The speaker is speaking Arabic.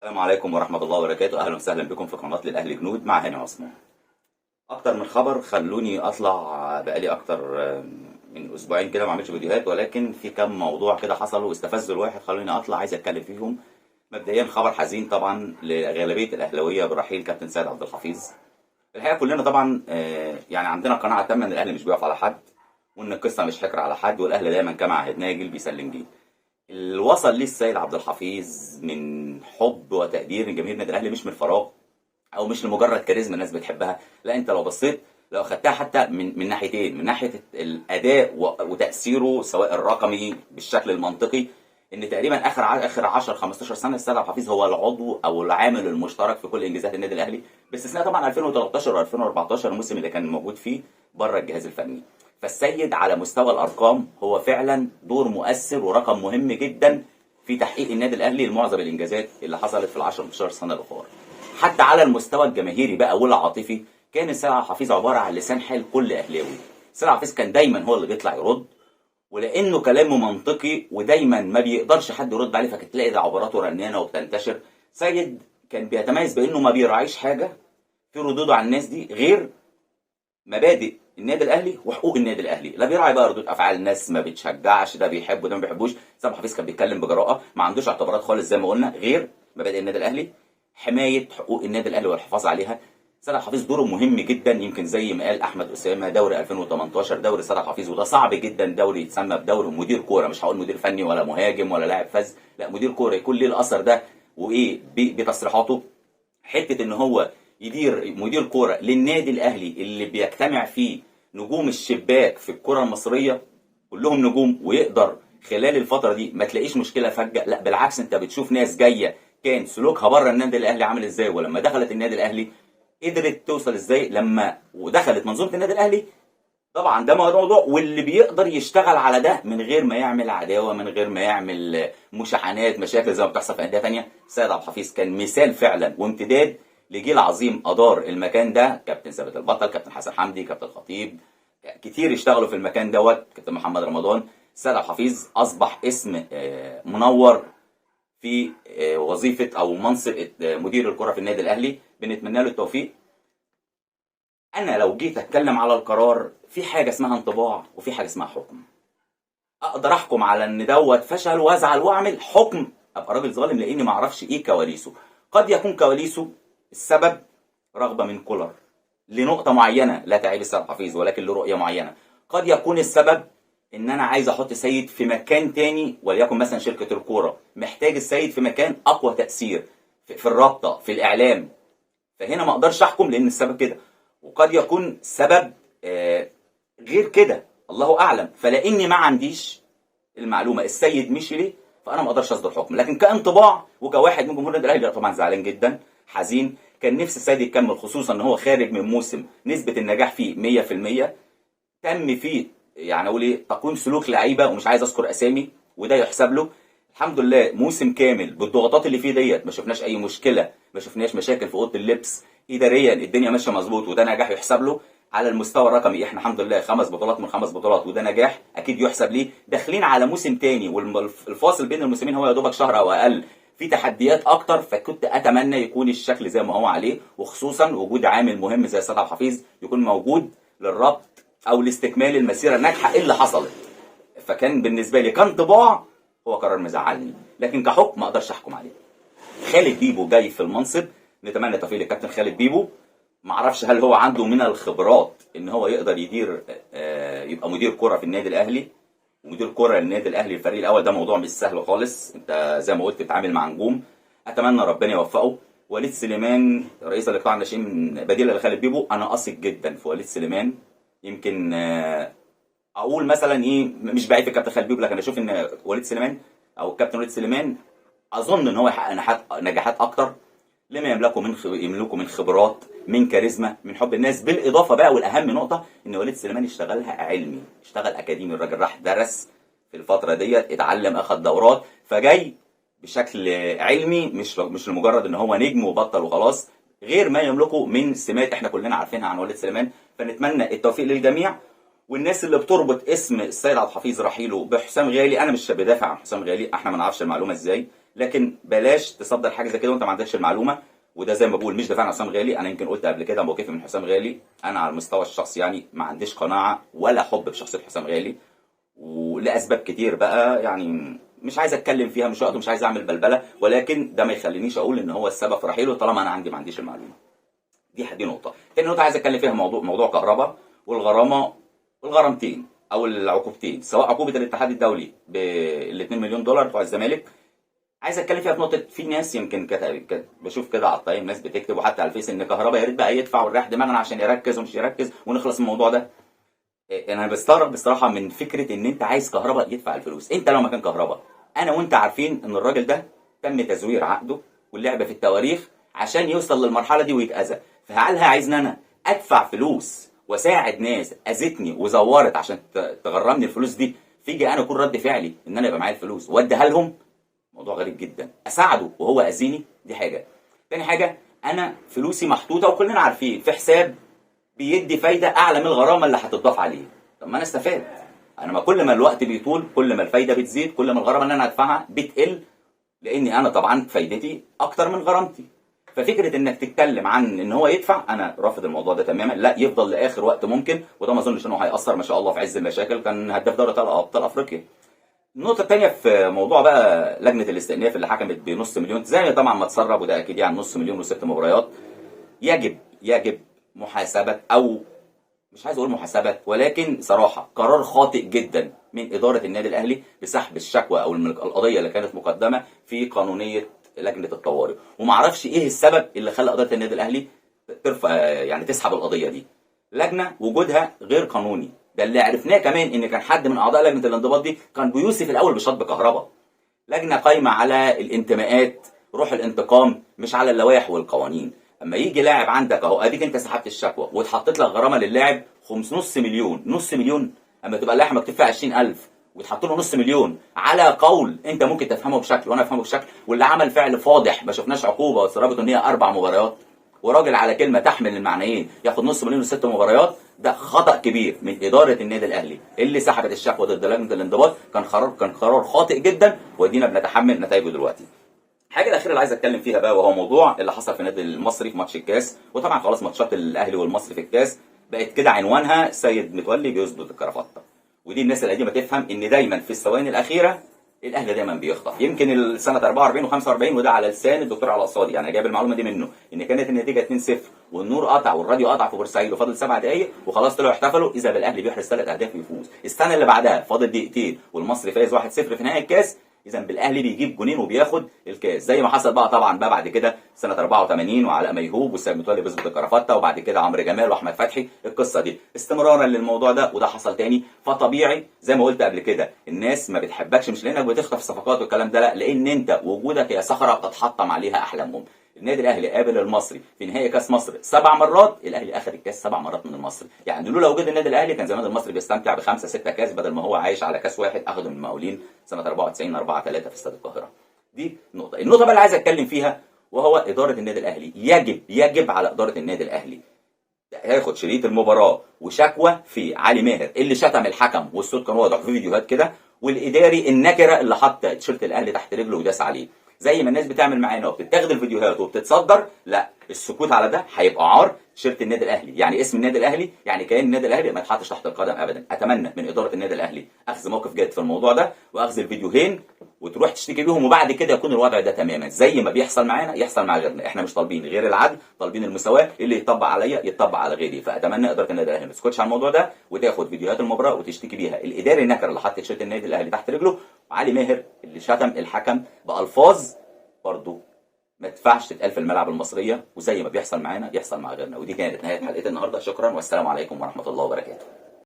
السلام عليكم ورحمة الله وبركاته. أهلا وسهلا بكم في قناة للأهلي جنود مع هاني عثمان. أكتر من خبر خلوني أطلع بقالي أكتر من أسبوعين كده ما عملتش فيديوهات، ولكن في كم موضوع كده حصلوا واستفزوا الواحد خلوني أطلع عايز أتكلم فيهم. مبدئيا خبر حزين طبعا لغالبية الأهلاوية برحيل كابتن سيد عبد الحفيظ. الحقيقة كلنا طبعا يعني عندنا قناعة تامة إن الأهلي مش بيقف على حد، وإن القصة مش حكر على حد، والأهلي دايما كما عهدناه جيل بيسلم جيل. اللي وصل ليه السيد عبد الحفيظ من حب وتقدير من جماهير النادي الاهلي مش من فراغ، او مش لمجرد كاريزما الناس بتحبها. لا، انت لو بصيت لو خدتها حتى من ناحيتين، من ناحيه الاداء وتاثيره سواء الرقمي بالشكل المنطقي، ان تقريبا اخر 10 15 سنه السيد عبد الحفيظ هو العضو او العامل المشترك في كل انجازات النادي الاهلي، باستثناء طبعا 2013 و2014 الموسم اللي كان موجود فيه بره الجهاز الفني. فالسيد على مستوى الارقام هو فعلا دور مؤثر ورقم مهم جدا في تحقيق النادي الاهلي لمعظم الانجازات اللي حصلت في ال 10 15 سنه الاخرى. حتى على المستوى الجماهيري بقى والعاطفي كان السيد عبد الحفيظ عباره عن لسان حال كل اهلاوي. السيد عبد الحفيظ كان دايما هو اللي بيطلع يرد، ولانه كلامه منطقي ودايما ما بيقدرش حد يرد عليه، فكانت تلاقي عباراته رنانه وبتنتشر. سيد كان بيتميز بانه ما بيراعيش حاجه في ردوده على الناس دي غير مبادئ النادي الاهلي وحقوق النادي الاهلي. لا بيراعي بقى ردود افعال ناس ما بتشجعش، ده بيحب وده ما بيحبوش. سامح حفيظ كان بيتكلم بجراءه، ما عندوش اعتبارات خالص زي ما قلنا غير مبادئ النادي الاهلي، حمايه حقوق النادي الاهلي والحفاظ عليها. سامح حفيظ دوره مهم جدا، يمكن زي ما قال احمد اسامه دوري 2018 دوري سامح حفيظ، وده صعب جدا دوري يتسمى بدوري مدير كوره، مش هقول مدير فني ولا مهاجم ولا لاعب فز، لا مدير كوره يكون ليه الاثر ده وايه بتصريحاته. حته ان هو يدير مدير كوره للنادي الاهلي اللي بيجتمع فيه نجوم الشباك في الكره المصريه، كلهم نجوم، ويقدر خلال الفتره دي ما تلاقيش مشكله فجاه، لا بالعكس انت بتشوف ناس جايه كان سلوكها بره النادي الاهلي عامل ازاي، ولما دخلت النادي الاهلي قدرت توصل ازاي لما ودخلت منظومه النادي الاهلي. طبعا ده موضوع، واللي بيقدر يشتغل على ده من غير ما يعمل عداوه، من غير ما يعمل مشاحنات مشاكل زي ما بتحصل في انديه ثانيه. سيد عبد الحفيظ كان مثال فعلا وامتداد لجيل عظيم ادار المكان ده، كابتن ثابت البطل، كابتن حسن حمدي، كابتن خطيب، كتير اشتغلوا في المكان دوت، كابتن محمد رمضان. سيد عبد الحفيظ اصبح اسم منور في وظيفه او منصب مدير الكره في النادي الاهلي. بنتمنى له التوفيق. انا لو جيت اتكلم على القرار، في حاجه اسمها انطباع وفي حاجه اسمها حكم. اقدر احكم على ان دوت فشل وازعل واعمل حكم، ابقى راجل ظالم لاني ما اعرفش ايه كواليسه. قد يكون كواليسه السبب رغبه من كولر لنقطه معينه لا تعيب السيد حفيظ ولكن لرؤيه معينه. قد يكون السبب ان انا عايز احط سيد في مكان تاني، وليكن مثلا شركه الكوره محتاج السيد في مكان اقوى تاثير في الرابطه في الاعلام، فهنا ما اقدرش احكم لان السبب كده. وقد يكون سبب غير كده، الله اعلم. فلاني ما عنديش المعلومه السيد مشي ليه، فانا ما اقدرش اصدر حكم. لكن كانطباع وكواحد من جمهور النادي الاهلي طبعا زعلان جدا حزين. كان نفسي السيد يكمل، خصوصا ان هو خارج من موسم نسبه النجاح فيه 100%، تم فيه يعني اقول ايه تقويم سلوك لعيبه ومش عايز اذكر اسامي، وده يحسب له. الحمد لله موسم كامل بالضغوطات اللي فيه ديت ما شفناش اي مشكله، ما شفناش مشاكل في اوضه اللبس، اداريا الدنيا ماشيه مظبوط، وده نجاح يحسب له. على المستوى الرقمي احنا الحمد لله 5 بطولات من 5 بطولات، وده نجاح اكيد يحسب ليه. داخلين على موسم تاني والفاصل بين الموسمين هو يا دوبك شهر او اقل، في تحديات اكتر، فكنت اتمنى يكون الشكل زي ما هو عليه، وخصوصا وجود عامل مهم زي سيد عبد الحفيظ يكون موجود للربط او لاستكمال المسيره الناجحه اللي حصلت. فكان بالنسبه لي كانطباع هو قرار مزعلني، لكن كحكم ما اقدرش احكم عليه. خالد بيبو جاي في المنصب، نتمنى توفيق للكابتن خالد بيبو. ما اعرفش هل هو عنده من الخبرات ان هو يقدر يدير يبقى مدير كره في النادي الاهلي، ومدير كره للنادي الاهلي الفريق الاول، ده موضوع مش سهل خالص، انت زي ما قلت بتتعامل مع نجوم. اتمنى ربنا يوفقه. وليد سليمان رئيس القطاع الناشئين بديل لخالد بيبو، انا اثق جدا في وليد سليمان. يمكن اقول مثلا ايه مش بعيد في الكابتن خالد بيبو، لكن اشوف ان وليد سليمان او الكابتن وليد سليمان اظن ان هو يحقق نجاحات اكتر لما يملكه من خبرات، من كاريزما، من حب الناس. بالاضافه بقى والاهم نقطه ان وليد سليمان اشتغلها علمي، اشتغل اكاديمي، الراجل راح درس في الفتره ديت، اتعلم، اخد دورات، فجاي بشكل علمي، مش لمجرد ان هو نجم وبطل وخلاص، غير ما يملكه من سمات احنا كلنا عارفينها عن وليد سليمان. فنتمنى التوفيق للجميع. والناس اللي بتربط اسم السيد عبد الحفيظ رحيله بحسام غالي، انا مش بدافع عن حسام غالي، احنا ما نعرفش المعلومه ازاي، لكن بلاش تصدر حاجه زي كده وانت ما عندكش المعلومه. وده زي ما بقول مش دفاع عن حسام غالي، انا يمكن قلت قبل كده موقفي من حسام غالي، انا على المستوى الشخصي يعني ما عنديش قناعه ولا حب بشخصيه حسام غالي، ولاسباب كتير بقى يعني مش عايز اتكلم فيها، مش وقته، مش عايز اعمل بلبله، ولكن ده ما يخلينيش اقول ان هو السبب في رحيله طالما انا ما عنديش المعلومه. دي نقطه. تاني نقطه عايز اتكلم فيها موضوع كهرباء والغرامه والغرامتين او العقوبتين، سواء عقوبه الاتحاد الدولي بال 2 مليون دولار بتوع الزمالك. عايز اتكلم فيها في نقطه، في ناس يمكن بشوف كده على الطريق ناس بتكتب وحتى على الفيس ان كهرباء يا ريت بقى يدفع ونريح دماغنا عشان يركز ومش يركز ونخلص من الموضوع ده. انا بستغرب بصراحه من فكره ان انت عايز كهرباء يدفع الفلوس. انت لو مكان كهرباء، انا وانت عارفين ان الراجل ده تم تزوير عقده واللعب في التواريخ عشان يوصل للمرحله دي ويتاذى، فهل عايزني انا ادفع فلوس واساعد ناس اذتني وزورت عشان تغرمني الفلوس دي، فيجي انا اكون رد فعلي ان انا يبقى معايا الفلوس واديها لهم؟ موضوع غريب جدا. اساعده وهو اذيني، دي حاجه. تاني حاجه، انا فلوسي محطوطه وكلنا عارفين في حساب بيدي فايده اعلى من الغرامه اللي هتضاف عليه. طب ما انا استفاد، انا ما كل ما الوقت بيطول كل ما الفايده بتزيد، كل ما الغرامه اللي انا هدفعها بتقل، لاني انا طبعا فايدتي اكتر من غرامتي. ففكره انك تتكلم عن ان هو يدفع، انا رافض الموضوع ده تماما. لا، يفضل لاخر وقت ممكن، وده ما اظنش انه هياثر. ما شاء الله في عز المشاكل كان هداف دوري ابطال افريقيا. النقطة الثانية في موضوع بقى لجنة الاستئناف اللي حكمت بنص مليون، زي طبعا ما تسرب، وده اكيد يعني نص مليون وست مباريات. يجب محاسبة، او مش عايز اقول محاسبة، ولكن صراحة قرار خاطئ جدا من إدارة النادي الأهلي بسحب الشكوى او القضية اللي كانت مقدمة في قانونية لجنة الطوارئ. ومعرفش ايه السبب اللي خلى إدارة النادي الأهلي ترفع يعني تسحب القضية دي. لجنة وجودها غير قانوني. ده اللي عرفناه كمان ان كان حد من اعضاء لجنه الانضباط دي كان بيوصف الاول بشطب كهرباء. لجنه قايمه على الانتماءات، روح الانتقام، مش على اللوائح والقوانين. اما يجي لاعب عندك اهو، اديك انت سحبت الشكوى واتحطت لك غرامه للاعب نص مليون، نص مليون. اما تبقى اللائحه مكتوب فيها 20,000 وتحط له نص مليون على قول انت ممكن تفهمه بشكل وانا افهمه بشكل، واللي عمل فعل فاضح ما شفناش عقوبه واتسربت ان هي 4 مباريات، وراجل على كلمه تحمل المعنيين ياخد نص مليون وست مباريات، ده خطأ كبير من إدارة النادي الأهلي اللي سحبت الشكوى ضد لجنة الانضباط. كان قرار خاطئ جدا، ودينا بنتحمل نتائجه دلوقتي. الحاجة الأخيرة اللي عايز أتكلم فيها بقى وهو موضوع اللي حصل في النادي المصري في ماتش الكاس. وطبعا خلاص ماتشات الأهلي والمصري في الكاس بقت كده عنوانها سيد متولي بيظبط الكرافتة. ودي الناس القديمة تفهم إن دايما في الثواني الأخيرة الاهلي دايما بيخطف. يمكن سنه 44 و45 وده على لسان الدكتور علاء الصادي، يعني جايب المعلومه دي منه، ان كانت النتيجه 2-0 والنور قطع والراديو قطع في بورسعيد وفاضل 7 دقائق وخلاص طلعوا احتفلوا، اذا بالاهلي بيحرز 3 اهداف ويفوز. السنه اللي بعدها فاضل دقيقتين والمصري فايز 1-0 في نهائي الكاس، اذا بالاهلي بيجيب جونين وبياخد الكاس. زي ما حصل بقى طبعا بقى بعد كده سنه 84 وعلاء ميهوب وسيد متولي بيظبط الكرافته، وبعد كده عمرو جمال واحمد فتحي. القصه دي استمرارا للموضوع ده، وده حصل تاني. فطبيعي زي ما قلت قبل كده الناس ما بتحبكش مش لانك بتخطف صفقات والكلام ده، لا، لان انت وجودك هي صخره بتتحطم عليها احلامهم. النادي الاهلي قابل المصري في نهائي كاس مصر 7 مرات، الاهلي اخذ الكاس 7 مرات من المصري. يعني لولا وجود النادي الاهلي كان زمان المصري بيستمتع ب5 6 كاس بدل ما هو عايش على كاس واحد اخده من المقاولين سنه 94 4-3 في استاد القاهره. دي نقطه. النقطه بقى اللي عايز اتكلم فيها وهو اداره النادي الاهلي. يجب على اداره النادي الاهلي هياخد شريط المباراه وشكوى في علي ماهر اللي شتم الحكم والصوت كان واضح في فيديوهات كده، والاداري النكره اللي حط تيشيرت الاهلي تحت رجله وداس عليه. زي ما الناس بتعمل معانا وبتتاخد الفيديوهات وبتتصدر، لا، السكوت على ده هيبقى عار تيشيرت النادي الاهلي، يعني اسم النادي الاهلي، يعني كيان النادي الاهلي ما يتحطش تحت القدم ابدا. اتمنى من اداره النادي الاهلي اخذ موقف جاد في الموضوع ده واخذ الفيديوهين وتروح تشتكي بيهم، وبعد كده يكون الوضع ده تماما زي ما بيحصل معانا يحصل مع غيرنا. احنا مش طالبين غير العدل، طالبين المساواه، اللي يطبق عليا يطبق على غيري. فاتمنى اداره النادي الاهلي ما تسكتش على الموضوع ده وتاخد فيديوهات المباراه وتشتكي بيها الاداري النكر اللي حط تيشيرت النادي الاهلي تحت رجله، وعلي ماهر اللي شتم الحكم بالفاظ برضه ما تدفعش تتقال في الملاعب المصريه، وزي ما بيحصل معانا يحصل مع غيرنا. ودي كانت نهايه حلقه النهارده. شكرا والسلام عليكم ورحمه الله وبركاته.